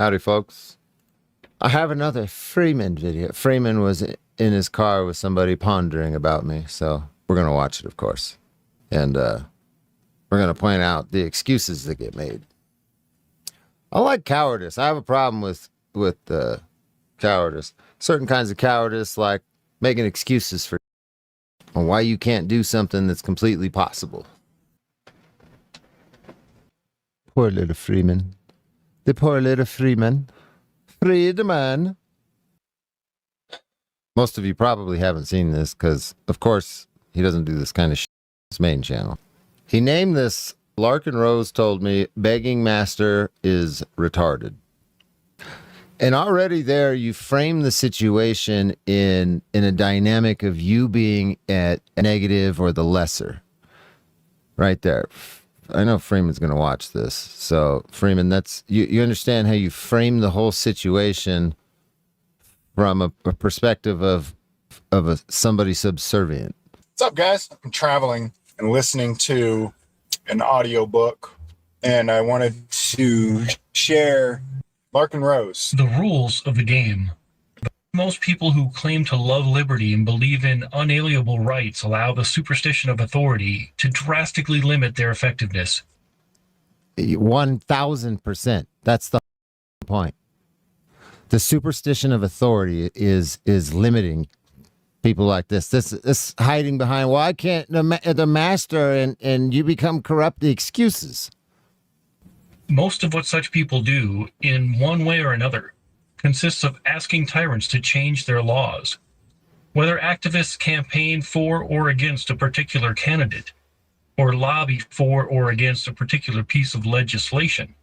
Howdy, folks. I have another Freeman video. Freeman was in his car with somebody pondering about me, so we're going to watch it, of course. And we're going to point out the excuses that get made. I like cowardice. I have a problem with cowardice. Certain kinds of cowardice, like making excuses for on why you can't do something that's completely possible. Poor little Freeman. The poor little Freeman. Freedman. Most of you probably haven't seen this because, of course, he doesn't do this kind of shit on his main channel. He named this, Larkin Rose told me, begging master is retarded. And already there, you frame the situation in a dynamic of you being at negative or the lesser. Right there. I know Freeman's going to watch this. So, Freeman, that's you understand how you frame the whole situation from a perspective of somebody subservient. What's up, guys? I'm traveling and listening to an audiobook, and I wanted to share Larkin Rose. The rules of the game. Most people who claim to love liberty and believe in unalienable rights allow the superstition of authority to drastically limit their effectiveness. 1,000%. That's the point. The superstition of authority is limiting people like this. This hiding behind, well, I can't, the master, and you become corrupt, the excuses. Most of what such people do, in one way or another, consists of asking tyrants to change their laws. Whether activists campaign for or against a particular candidate, or lobby for or against a particular piece of legislation,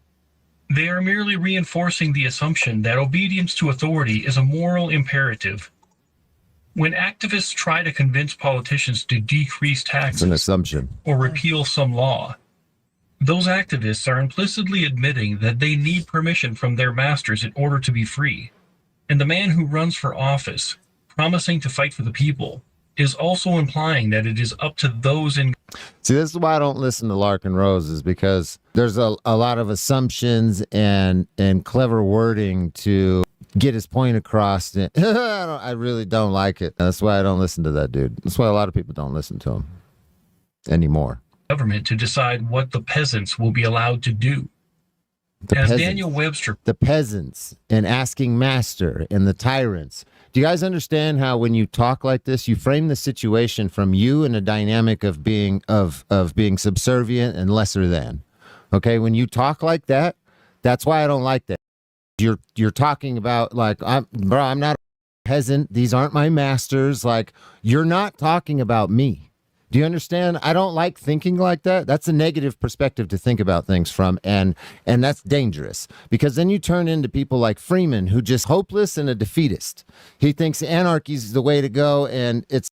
they are merely reinforcing the assumption that obedience to authority is a moral imperative. When activists try to convince politicians to decrease taxes, it's an assumption, or repeal some law, those activists are implicitly admitting that they need permission from their masters in order to be free. And the man who runs for office, promising to fight for the people, is also implying that it is up to those in... See, this is why I don't listen to Larkin Rose, is because there's a lot of assumptions and clever wording to get his point across. I really don't like it. That's why I don't listen to that dude. That's why a lot of people don't listen to him anymore. Government to decide what the peasants will be allowed to do. As Daniel Webster... The peasants and asking master and the tyrants. Do you guys understand how when you talk like this, you frame the situation from you in a dynamic of being subservient and lesser than? Okay, when you talk like that, that's why I don't like that. You're talking about like, I'm not a peasant. These aren't my masters. Like, you're not talking about me. Do you understand? I don't like thinking like that. That's a negative perspective to think about things from, and that's dangerous, because then you turn into people like Freeman, who just hopeless and a defeatist. He thinks anarchy is the way to go, and it's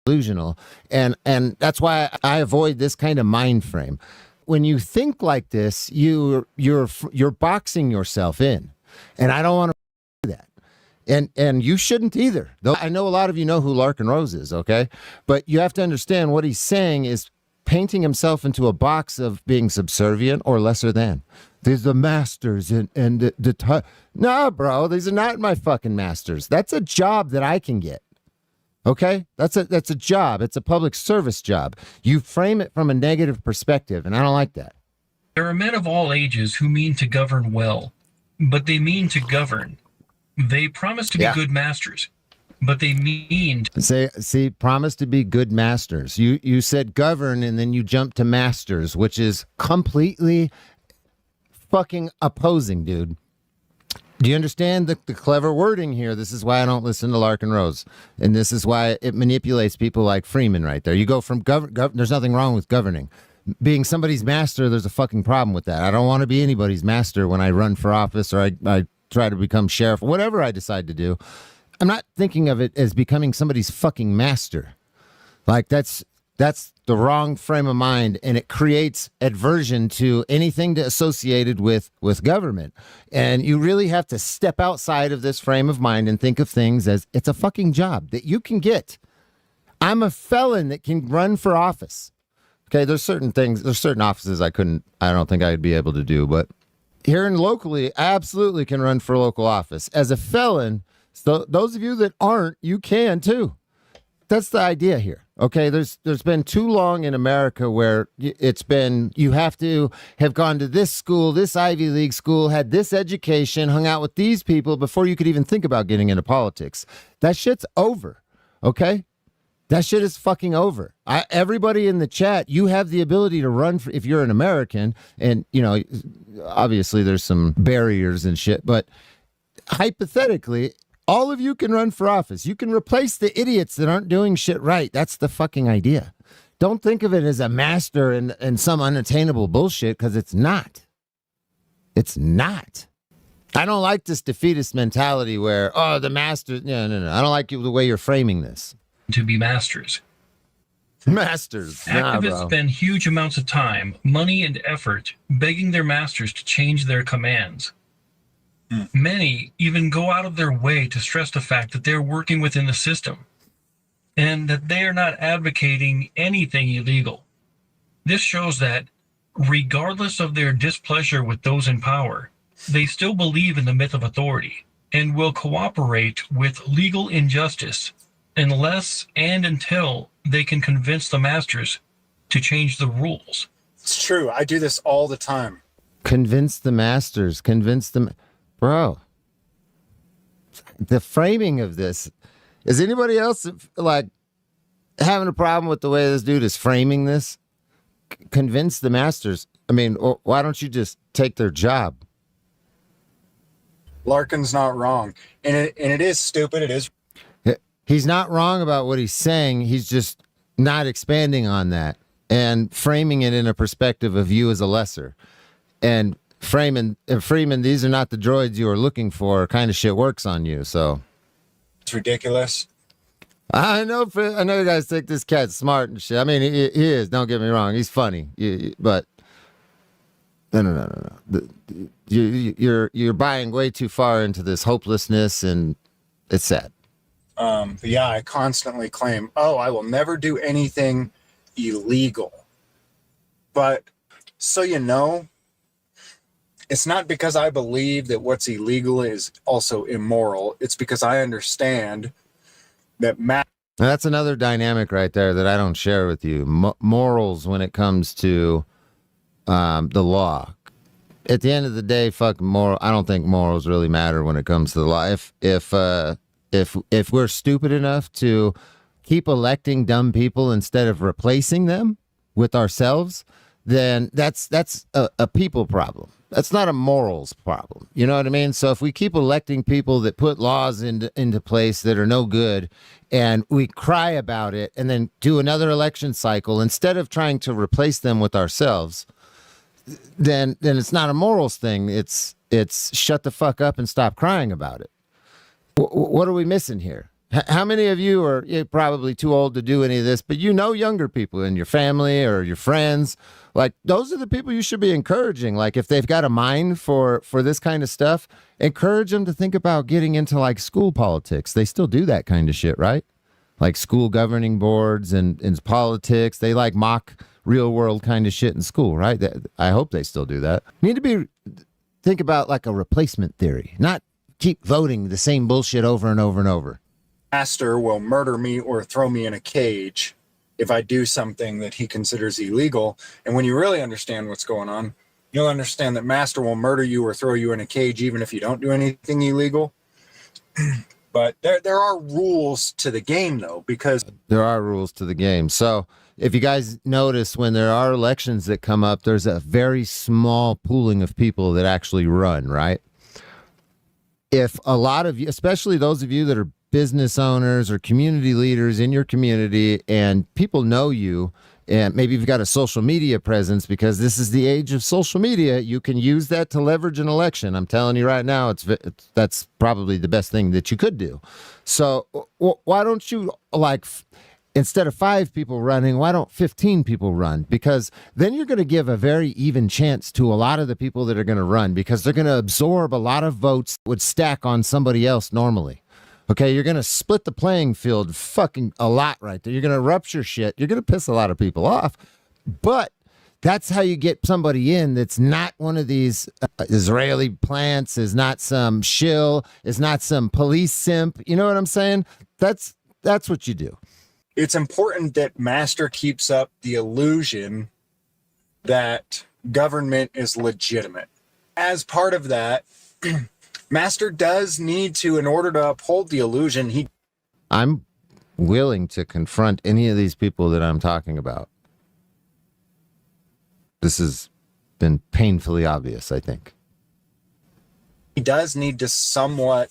delusional, and that's why I avoid this kind of mind frame. When you think like this, you're boxing yourself in, and I don't want to do that. And you shouldn't either. Though I know a lot of you know who Larkin Rose is, okay? But you have to understand what he's saying is painting himself into a box of being subservient or lesser than. There's the masters and no, bro, these are not my fucking masters. That's a job that I can get. Okay? That's a job. It's a public service job. You frame it from a negative perspective, and I don't like that. There are men of all ages who mean to govern well, but they mean to govern. They promise to be good masters, but they mean... See, promise to be good masters. You said govern, and then you jumped to masters, which is completely fucking opposing, dude. Do you understand the clever wording here? This is why I don't listen to Larkin Rose, and this is why it manipulates people like Freeman right there. You go from there's nothing wrong with governing. Being somebody's master, there's a fucking problem with that. I don't want to be anybody's master when I run for office or I try to become sheriff, whatever I decide to do. I'm not thinking of it as becoming somebody's fucking master. Like, that's the wrong frame of mind, and it creates aversion to anything associated with government. And you really have to step outside of this frame of mind and think of things as it's a fucking job that you can get. I'm a felon that can run for office. Okay, there's certain offices I don't think I'd be able to do, but here and locally absolutely can run for local office. As a felon, so those of you that aren't, you can too. That's the idea here. Okay, there's been too long in America where it's been you have to have gone to this school, this Ivy League school, had this education, hung out with these people before you could even think about getting into politics. That shit's over. Okay? That shit is fucking over. Everybody in the chat, you have the ability to run for, if you're an American, and you know, obviously there's some barriers and shit, but hypothetically, all of you can run for office. You can replace the idiots that aren't doing shit right. That's the fucking idea. Don't think of it as a master and some unattainable bullshit, because it's not. It's not. I don't like this defeatist mentality where, oh, the master. No. I don't like the way you're framing this. To be masters. Masters. Activists spend huge amounts of time, money, and effort begging their masters to change their commands. Many even go out of their way to stress the fact that they're working within the system and that they are not advocating anything illegal. This shows that, regardless of their displeasure with those in power, they still believe in the myth of authority and will cooperate with legal injustice unless and until they can convince the masters to change the rules. It's true. I do this all the time. Convince the masters. Convince them. Bro, the framing of this, is anybody else like having a problem with the way this dude is framing this? Convince the masters. I mean, why don't you just take their job? Larkin's not wrong. And it is stupid. It is. He's not wrong about what he's saying. He's just not expanding on that and framing it in a perspective of you as a lesser. And Freeman, these are not the droids you are looking for. Kind of shit works on you, so it's ridiculous. I know you guys think this cat's smart and shit. I mean, he is. Don't get me wrong. He's funny, but no. You're buying way too far into this hopelessness, and it's sad. But yeah, I constantly claim, I will never do anything illegal. But so you know. It's not because I believe that what's illegal is also immoral. It's because I understand that that's another dynamic right there that I don't share with you. Morals when it comes to the law. At the end of the day, fuck moral. I don't think morals really matter when it comes to the law. If we're stupid enough to keep electing dumb people instead of replacing them with ourselves, then that's a people problem. That's not a morals problem. You know what I mean? So if we keep electing people that put laws into place that are no good, and we cry about it and then do another election cycle instead of trying to replace them with ourselves, then it's not a morals thing. It's shut the fuck up and stop crying about it. What are we missing here? How many of you are probably too old to do any of this, but you know younger people in your family or your friends? Like, those are the people you should be encouraging. Like, if they've got a mind for this kind of stuff, encourage them to think about getting into, like, school politics. They still do that kind of shit, right? Like school governing boards and politics. They, like, mock real-world kind of shit in school, right? I hope they still do that. You need to think about, like, a replacement theory, not keep voting the same bullshit over and over and over. Master will murder me or throw me in a cage if I do something that he considers illegal. And when you really understand what's going on, you'll understand that master will murder you or throw you in a cage even if you don't do anything illegal. But there are rules to the game, though, because there are rules to the game. So if you guys notice, when there are elections that come up, there's a very small pooling of people that actually run, right? If a lot of you, especially those of you that are business owners or community leaders in your community, and people know you, and maybe you've got a social media presence, because this is the age of social media, you can use that to leverage an election. I'm telling you right now, that's probably the best thing that you could do. So why don't you, like, instead of 5 people running, why don't 15 people run? Because then you're going to give a very even chance to a lot of the people that are going to run, because they're going to absorb a lot of votes that would stack on somebody else normally. Okay, you're going to split the playing field fucking a lot right there. You're going to rupture shit. You're going to piss a lot of people off. But That's how you get somebody in that's not one of these Israeli plants, is not some shill, is not some police simp. You know what I'm saying? That's what you do. It's important that Master keeps up the illusion that government is legitimate. As part of that, Master does need to, in order to uphold the illusion, I'm willing to confront any of these people that I'm talking about. This has been painfully obvious, I think. He does need to somewhat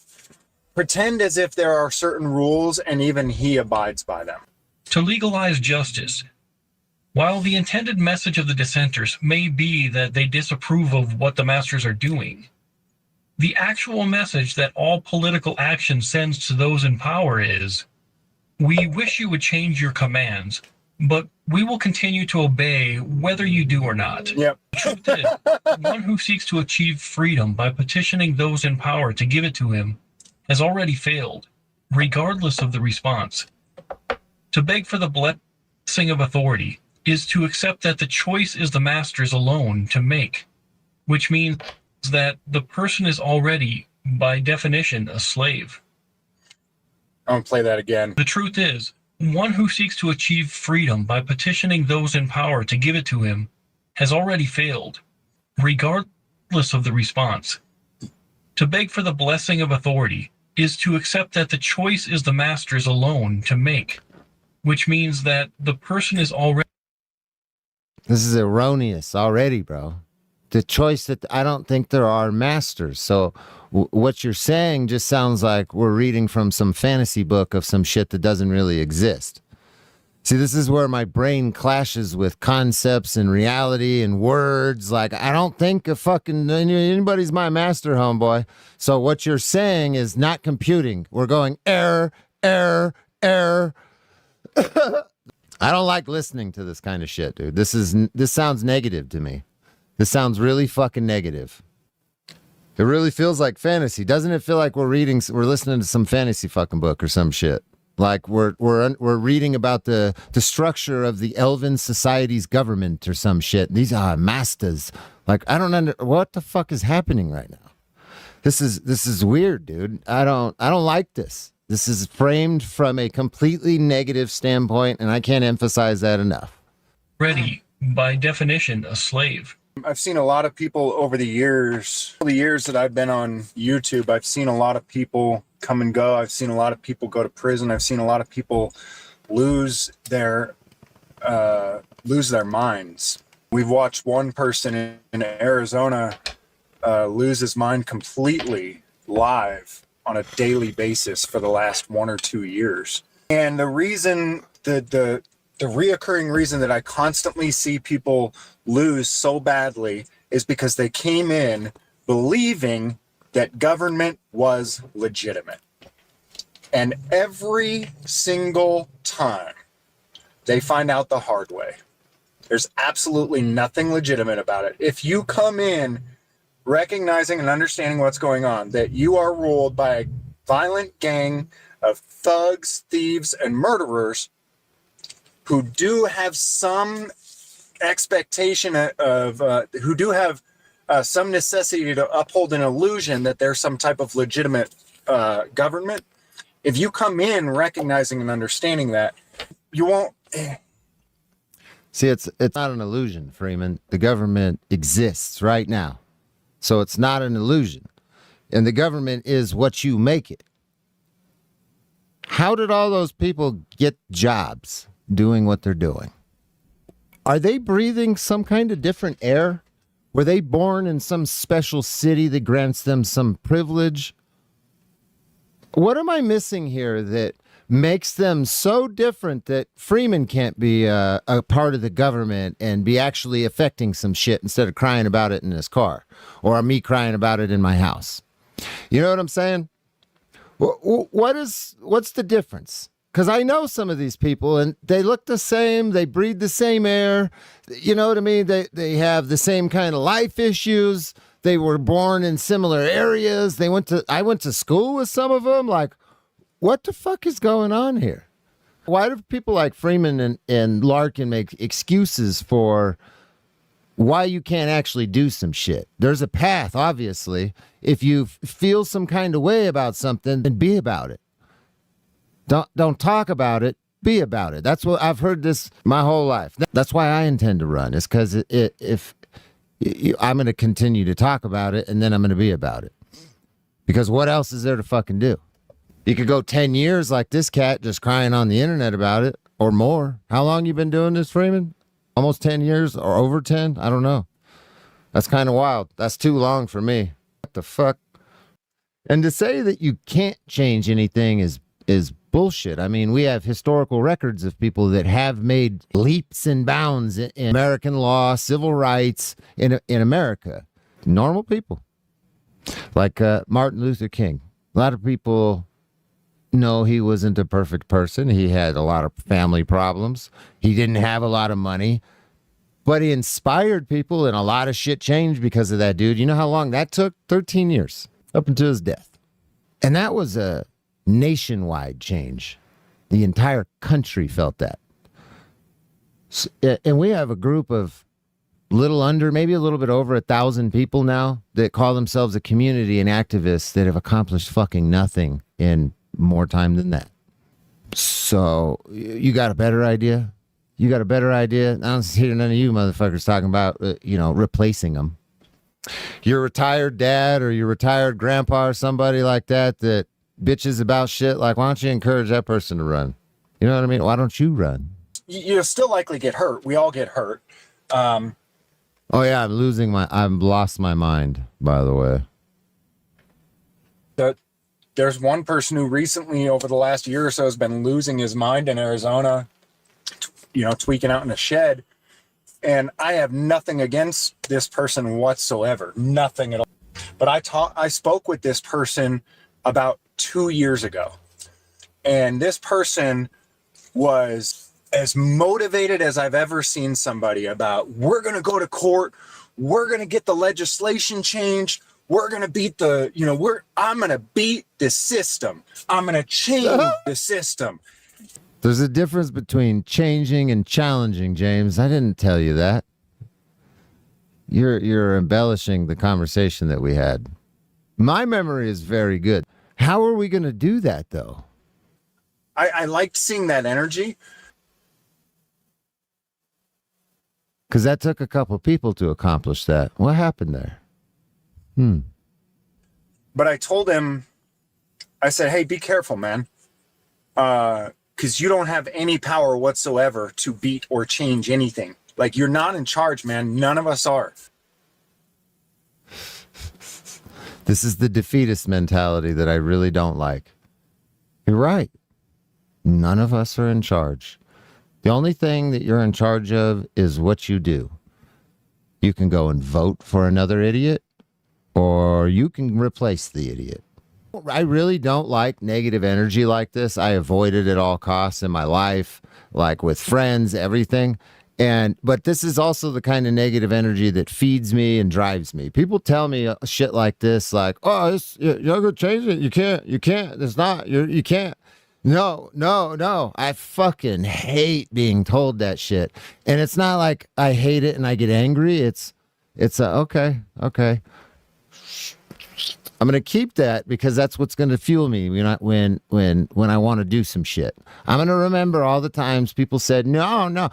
pretend as if there are certain rules, and even he abides by them. To legalize justice. While the intended message of the dissenters may be that they disapprove of what the masters are doing, the actual message that all political action sends to those in power is, we wish you would change your commands, but we will continue to obey whether you do or not. Yep. The truth is, one who seeks to achieve freedom by petitioning those in power to give it to him has already failed, regardless of the response. To beg for the blessing of authority is to accept that the choice is the master's alone to make, which means that the person is already, by definition, a slave. I'm going to play that again. The truth is, one who seeks to achieve freedom by petitioning those in power to give it to him has already failed, regardless of the response. To beg for the blessing of authority is to accept that the choice is the master's alone to make, which means that the person is already... This is erroneous already, bro. The choice that I don't think there are masters. So what you're saying just sounds like we're reading from some fantasy book of some shit that doesn't really exist. See, this is where my brain clashes with concepts and reality and words. Like, I don't think a fucking anybody's my master, homeboy. So what you're saying is not computing. We're going error, error, error. I don't like listening to this kind of shit, dude. This sounds negative to me. This sounds really fucking negative. It really feels like fantasy. Doesn't it feel like we're listening to some fantasy fucking book or some shit? Like we're reading about the structure of the Elven Society's government or some shit. These are masters. Like, I don't what the fuck is happening right now? This is weird, dude. I don't like this. This is framed from a completely negative standpoint, and I can't emphasize that enough. Ready, by definition, a slave. I've seen a lot of people over the years that I've been on YouTube. I've seen a lot of people come and go. I've seen a lot of people go to prison. I've seen a lot of people lose their minds. We've watched one person in Arizona lose his mind completely live on a daily basis for the last 1 or 2 years. And the reason the reoccurring reason that I constantly see people lose so badly is because they came in believing that government was legitimate. And every single time they find out the hard way, there's absolutely nothing legitimate about it. If you come in recognizing and understanding what's going on, that you are ruled by a violent gang of thugs, thieves, and murderers who do have some expectation of, who do have some necessity to uphold an illusion that there's some type of legitimate government. If you come in recognizing and understanding that, you won't. See, it's not an illusion, Freeman. The government exists right now. So it's not an illusion. And the government is what you make it. How did all those people get jobs doing what they're doing? Are they breathing some kind of different air? Were they born in some special city that grants them some privilege? What am I missing here that makes them so different that Freeman can't be a part of the government and be actually affecting some shit instead of crying about it in his car or me crying about it in my house? You know what I'm saying? What's the difference? Because I know some of these people and they look the same. They breathe the same air. You know what I mean? They have the same kind of life issues. They were born in similar areas. I went to school with some of them. Like, what the fuck is going on here? Why do people like Freeman and Larkin make excuses for why you can't actually do some shit. There's a path, obviously. If you feel some kind of way about something, then be about it. Don't talk about it. Be about it. That's what I've heard this my whole life. That's why I intend to run. Is because if I'm going to continue to talk about it, and then I'm going to be about it. Because what else is there to fucking do? You could go 10 years like this cat just crying on the internet about it, or more. How long you been doing this, Freeman? Almost 10 years or over 10? I don't know. That's kind of wild. That's too long for me. What the fuck? And to say that you can't change anything is bullshit. I mean, we have historical records of people that have made leaps and bounds in American law, civil rights in America. Normal people. Like Martin Luther King. A lot of people know he wasn't a perfect person. He had a lot of family problems. He didn't have a lot of money. But he inspired people, and a lot of shit changed because of that dude. You know how long that took? 13 years, up until his death. And that was a nationwide change. The entire country felt that. And we have a group of maybe a little bit over 1,000 people now that call themselves a community and activists that have accomplished fucking nothing in more time than that. So you got a better idea? You got a better idea? I don't hear none of you motherfuckers talking about, replacing them. Your retired dad or your retired grandpa or somebody like that bitches about shit. Like, why don't you encourage that person to run? You know what I mean? Why don't you run? You'll still likely get hurt. We all get hurt. Oh yeah, I've lost my mind, by the way. There's one person who recently, over the last year or so, has been losing his mind in Arizona, tweaking out in a shed. And I have nothing against this person whatsoever. Nothing at all. But I spoke with this person about 2 years ago. And this person was as motivated as I've ever seen somebody about, we're going to go to court. We're going to get the legislation changed. We're going to beat I'm going to beat the system. I'm going to change the system. There's a difference between changing and challenging, James. I didn't tell you that. You're embellishing the conversation that we had. My memory is very good. How are we going to do that, though? I liked seeing that energy. Because that took a couple people to accomplish that. What happened there? But I told him, I said, hey, be careful, man. Because you don't have any power whatsoever to beat or change anything. Like, you're not in charge, man. None of us are. This is the defeatist mentality that I really don't like. You're right. None of us are in charge. The only thing that you're in charge of is what you do. You can go and vote for another idiot, or you can replace the idiot. I really don't like negative energy like this. I avoid it at all costs in my life, like with friends, everything. But this is also the kind of negative energy that feeds me and drives me. People tell me shit like this, like, oh, you're not going to change it. You can't. It's not. You can't. No. I fucking hate being told that shit. And it's not like I hate it and I get angry. It's okay. I'm going to keep that because that's what's going to fuel me when I want to do some shit. I'm going to remember all the times people said, no.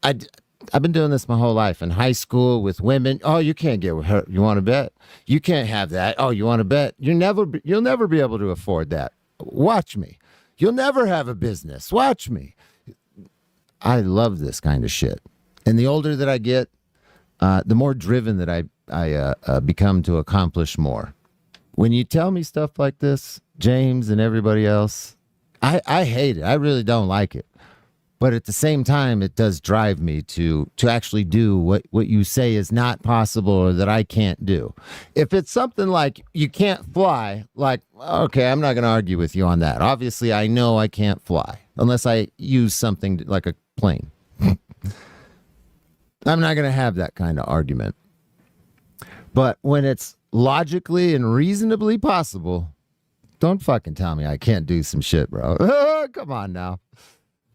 I've been doing this my whole life. In high school with women, oh, you can't get with her. You want to bet? You can't have that. Oh, you want to bet? You'll never be able to afford that. Watch me. You'll never have a business. Watch me. I love this kind of shit. And the older that I get, the more driven that I become to accomplish more. When you tell me stuff like this, James and everybody else, I hate it. I really don't like it. But at the same time, it does drive me to actually do what you say is not possible or that I can't do. If it's something like you can't fly, like, okay, I'm not going to argue with you on that. Obviously, I know I can't fly unless I use something like a plane. I'm not going to have that kind of argument. But when it's logically and reasonably possible, don't fucking tell me I can't do some shit, bro. Come on now.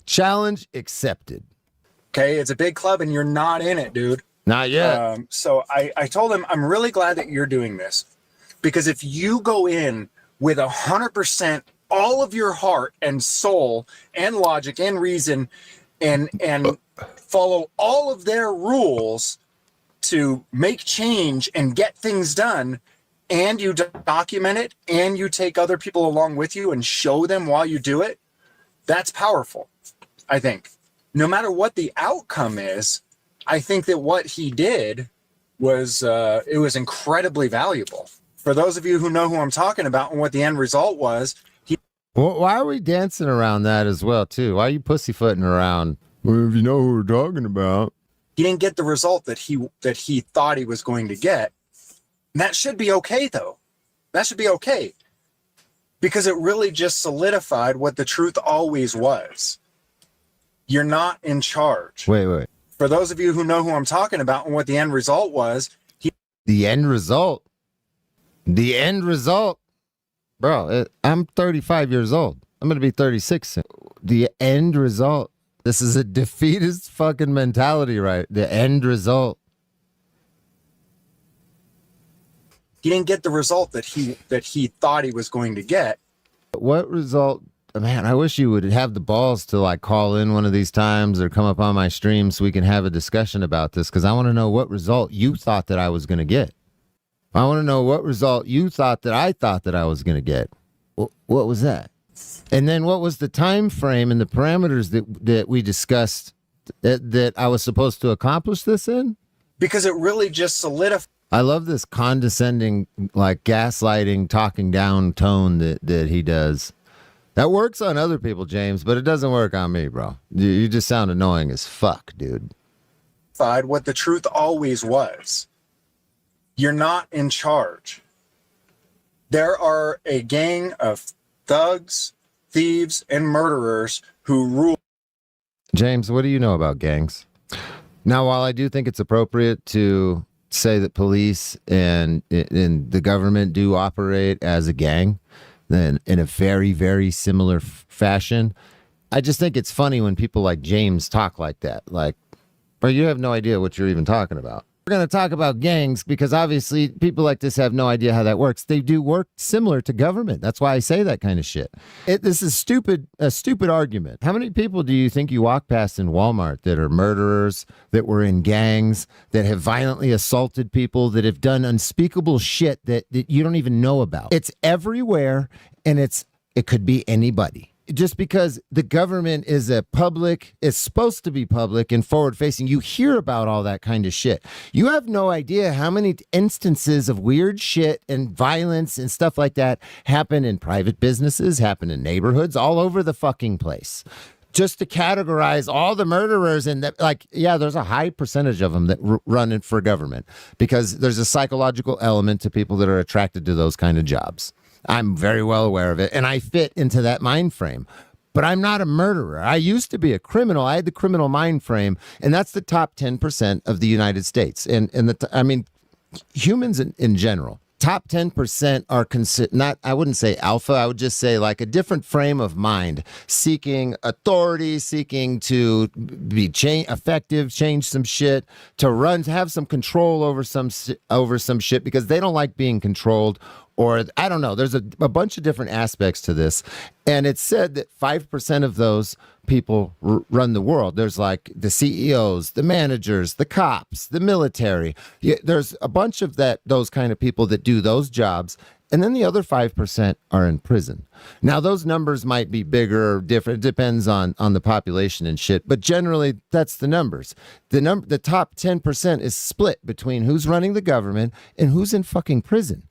Challenge accepted. Okay, it's a big club and you're not in it, dude. Not yet. So I told him, I'm really glad that you're doing this, because if you go in with 100% all of your heart and soul and logic and reason and follow all of their rules to make change and get things done, and you document it and you take other people along with you and show them while you do it, that's powerful. I think no matter what the outcome is, I think that what he did was it was incredibly valuable. For those of you who know who I'm talking about and what the end result was, Well, why are we dancing around that as well, too? Why are you pussyfooting around? Well, if you know who we're talking about. he didn't get the result that he thought he was going to get. And that should be okay, though. That should be okay, because it really just solidified what the truth always was. You're not in charge. Wait. For those of you who know who I'm talking about and what the end result was, The end result. The end result. Bro, I'm 35 years old. I'm going to be 36 soon. The end result. This is a defeatist fucking mentality, right? The end result. he didn't get the result that he thought he was going to get. What result? Man, I wish you would have the balls to like call in one of these times or come up on my stream so we can have a discussion about this, because I want to know what result you thought that I was going to get. I want to know what result you thought that I was going to get. What was that? And then what was the time frame and the parameters that we discussed that I was supposed to accomplish this in? Because it really just solidified. I love this condescending, like gaslighting, talking down tone that he does. That works on other people, James, but it doesn't work on me, bro. You just sound annoying as fuck, dude. What the truth always was. You're not in charge. There are a gang of thugs, thieves, and murderers who rule. James, what do you know about gangs? Now, while I do think it's appropriate to say that police and the government do operate as a gang, then in a very, very similar fashion, I just think it's funny when people like James talk like that. Like, bro, you have no idea what you're even talking about. We're going to talk about gangs because obviously people like this have no idea how that works. They do work similar to government. That's why I say that kind of shit. This is a stupid argument. How many people do you think you walk past in Walmart that are murderers, that were in gangs, that have violently assaulted people, that have done unspeakable shit that you don't even know about? It's everywhere, and it could be anybody. Just because the government is supposed to be public and forward facing, you hear about all that kind of shit. You have no idea how many instances of weird shit and violence and stuff like that happen in private businesses, happen in neighborhoods, all over the fucking place. Just to categorize all the murderers and that, like, yeah, there's a high percentage of them that run it for government because there's a psychological element to people that are attracted to those kind of jobs. I'm very well aware of it, and I fit into that mind frame. But I'm not a murderer. I used to be a criminal. I had the criminal mind frame, and that's the top 10% of the United States. And humans in general. Top 10% are not, I wouldn't say alpha, I would just say like a different frame of mind, seeking authority, seeking to be effective, change some shit, to have some control over some shit because they don't like being controlled. Or I don't know, there's a bunch of different aspects to this. And it's said that 5% of those people run the world. There's like the CEOs, the managers, the cops, the military. There's a bunch of those kind of people that do those jobs. And then the other 5% are in prison. Now, those numbers might be bigger or different. It depends on the population and shit. But generally, that's the numbers. The top 10% is split between who's running the government and who's in fucking prison.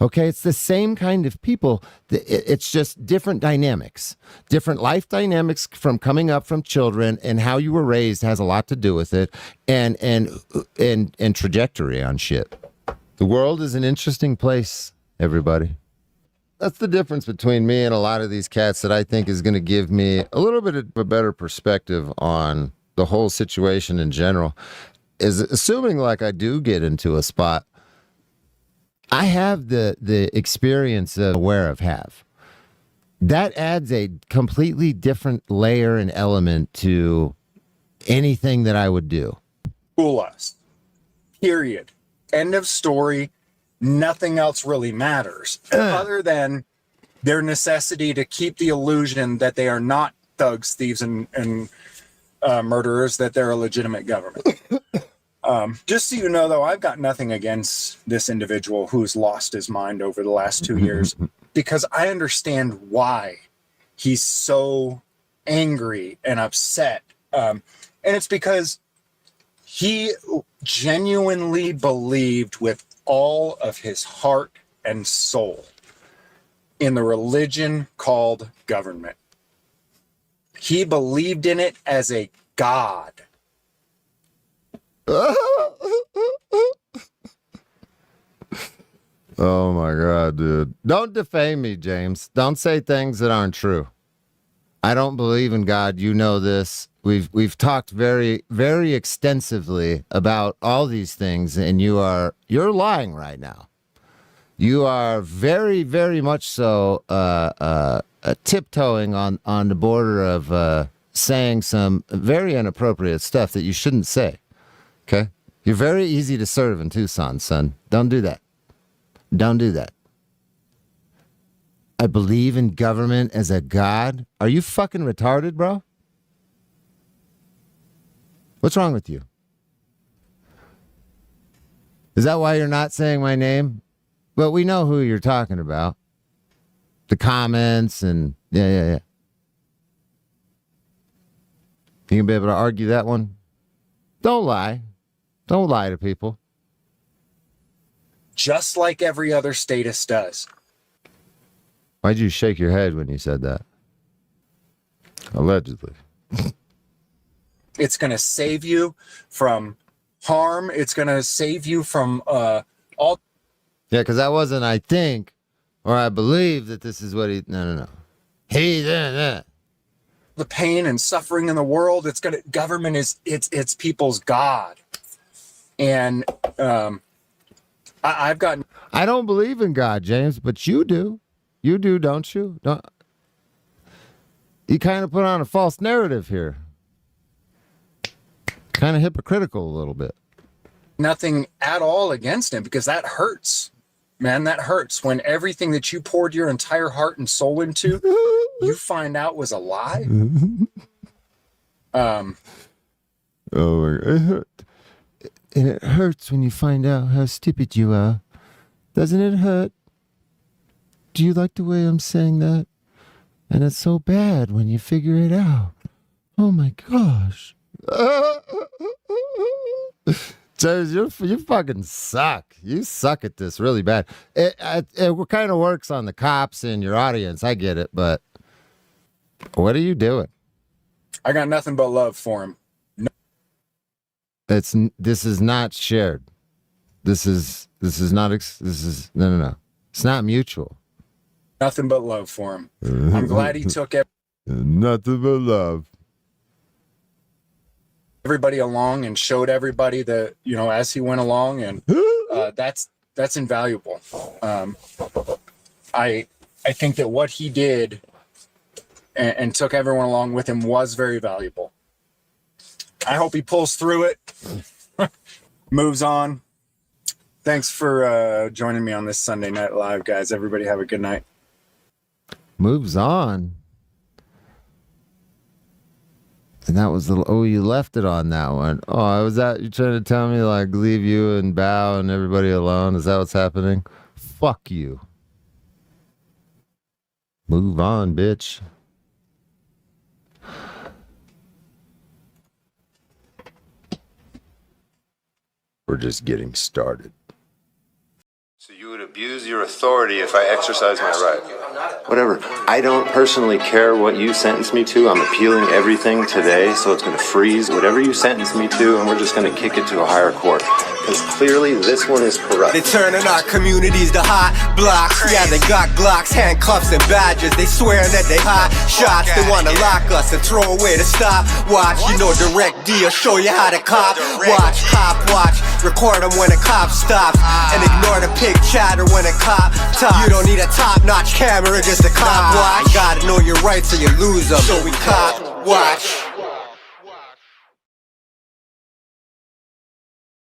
Okay, it's the same kind of people. It's just different dynamics, different life dynamics from coming up from children, and how you were raised has a lot to do with it, and trajectory on shit. The world is an interesting place, everybody. That's the difference between me and a lot of these cats that I think is going to give me a little bit of a better perspective on the whole situation in general. Is assuming like I do get into a spot. I have the experience of aware of have. That adds a completely different layer and element to anything that I would do. Fool us. period. End of story. Nothing else really matters other than their necessity to keep the illusion that they are not thugs, thieves, and murderers, that they're a legitimate government. Just so you know, though, I've got nothing against this individual who's lost his mind over the last 2 years, because I understand why he's so angry and upset. And it's because he genuinely believed with all of his heart and soul in the religion called government. He believed in it as a god. Oh my God, dude. Don't defame me, James. Don't say things that aren't true. I don't believe in God. You know this. We've talked very, very extensively about all these things, and you're lying right now. You are very, very much so tiptoeing on the border of saying some very inappropriate stuff that you shouldn't say. Okay? You're very easy to serve in Tucson, son. Don't do that. Don't do that. I believe in government as a god. Are you fucking retarded, bro? What's wrong with you? Is that why you're not saying my name? Well, we know who you're talking about. The comments and yeah. You gonna be able to argue that one? Don't lie. Don't lie to people. Just like every other statist does. Why'd you shake your head when you said that? Allegedly. It's going to save you from harm. It's going to save you from all. Yeah, because that wasn't I think or I believe that this is what he. No. He did that. The pain and suffering in the world. It's going to. Government is it's people's god. And I've gotten. I don't believe in God, James, but you do. You do, don't you? Don't. You kind of put on a false narrative here. Kind of hypocritical a little bit. Nothing at all against him, because that hurts, man. That hurts when everything that you poured your entire heart and soul into, you find out was a lie. Oh my God. It hurt. And it hurts when you find out how stupid you are. Doesn't it hurt? Do you like the way I'm saying that? And it's so bad when you figure it out. Oh my gosh. James, you fucking suck. You suck at this really bad. It kind of works on the cops and your audience. I get it, but what are you doing? I got nothing but love for him. No. This is not shared. This is not. No. It's not mutual. Nothing but love for him. I'm glad he took nothing but love. Everybody along and showed everybody that, as he went along, and that's invaluable. I think that what he did and took everyone along with him was very valuable. I hope he pulls through it, moves on. Thanks for joining me on this Sunday Night Live, guys. Everybody have a good night. Moves on. And that was you left it on that one. Oh, was that you trying to tell me like leave you and bow and everybody alone? Is that what's happening? Fuck you. Move on, bitch. We're just getting started. So you would abuse your authority if I exercise my right? Whatever. I don't personally care what you sentence me to. I'm appealing everything today, so it's going to freeze whatever you sentence me to, and we're just going to kick it to a higher court. Because clearly this one is corrupt. They turning our communities to hot blocks. Yeah, they got Glocks, handcuffs, and badges. They swear that they hot shots. They want to lock us and throw away the stop. Watch, Direct D will show you how to cop. Watch, cop, watch. Record them when a cop stops. And ignore the pig chatter when a cop talks. You don't need a top-notch camera, just a cop watch. You gotta know your rights or you lose them. So we cop, watch.